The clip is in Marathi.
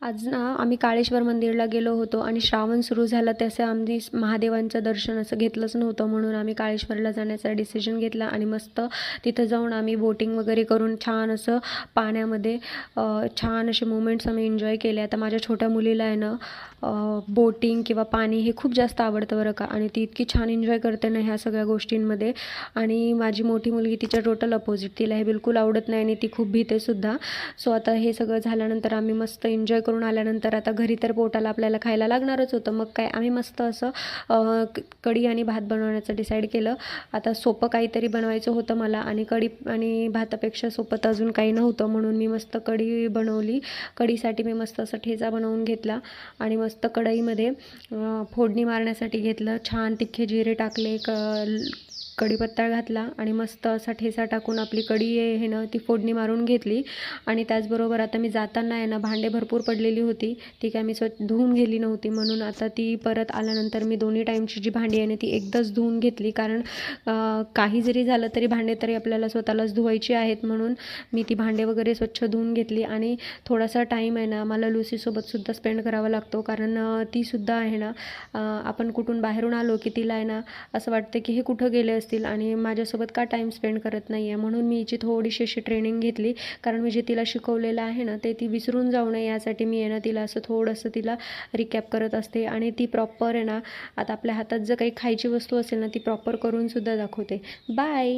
आज ना आम्ही काळेश्वर मंदिरला गेलो होतो आणि श्रावण सुरू झाला तसं आम्ही महादेवांचं दर्शन असं घेतलंच नव्हतं, म्हणून आम्ही काळेश्वरला जाण्याचा डिसिजन घेतला आणि मस्त तिथं जाऊन आम्ही बोटिंग वगैरे करून छान असं पाण्यामध्ये छान असे मोमेंट्स आम्ही एन्जॉय केले. आता माझ्या छोट्या मुलीला आहे ना बोटिंग किंवा पाणी हे खूप जास्त आवडतं बरं का, आणि ती इतकी छान एन्जॉय करते ना ह्या सगळ्या गोष्टींमध्ये. आणि माझी मोठी मुलगी तिच्या टोटल अपोजिट, तिला हे बिलकुल आवडत नाही आणि ती खूप भीते सुद्धा. सो आता हे सगळं झाल्यानंतर आम्ही मस्त एन्जॉय करून आल्यानंतर आता घरी तर पोटाला आपल्याला खायला लागणारच होतं, मग काय आम्ही मस्त असं कढी आणि भात बनवण्याचं डिसाईड केलं. आता सोपं काहीतरी बनवायचं होतं मला, आणि कढी आणि भातापेक्षा सोपं तर अजून काही नव्हतं, म्हणून मी मस्त कढी बनवली. कढीसाठी मी मस्त असा ठेचा बनवून घेतला आणि मस्त कढईमध्ये फोडणी मारण्यासाठी घेतलं. छान तिखे जिरे टाकले, कढीपत्ता घातला आणि मस्त असा ठेचा टाकून आपली कढी आहे ना ती फोडणी मारून घेतली. आणि त्याचबरोबर आता मी जाताना आहे ना भांडे भरपूर पडलेली होती, ती काय मी धुवून गेली नव्हती, म्हणून आता ती परत आल्यानंतर मी दोन्ही टाईमची जी भांडी आहे ना ती एकदाच धुवून घेतली, कारण काही जरी झालं तरी भांडे तरी आपल्याला स्वतःलाच धुवायची आहेत, म्हणून मी ती भांडे वगैरे स्वच्छ धुवून घेतली. आणि थोडासा टाईम आहे ना मला लुसीसोबतसुद्धा स्पेंड करावा लागतो, कारण तीसुद्धा आहे ना आपण कुठून बाहेरून आलो की तिला आहे ना असं वाटतं की हे कुठं गेले असतील आणि माझ्यासोबत का टाईम स्पेंड करत नाही आहे, म्हणून मी हिची थोडीशी अशी ट्रेनिंग घेतली, कारण मी जे तिला शिकवलेलं आहे ना ते ती विसरून जाऊ नये यासाठी मी आहे ना तिला असं थोडंसं तिला रिकॅप करत असते. आणि ती प्रॉपर आहे ना आता आपल्या हातात जर काही खायची वस्तू असेल ना ती प्रॉपर करून सुद्धा दाखवते. बाय.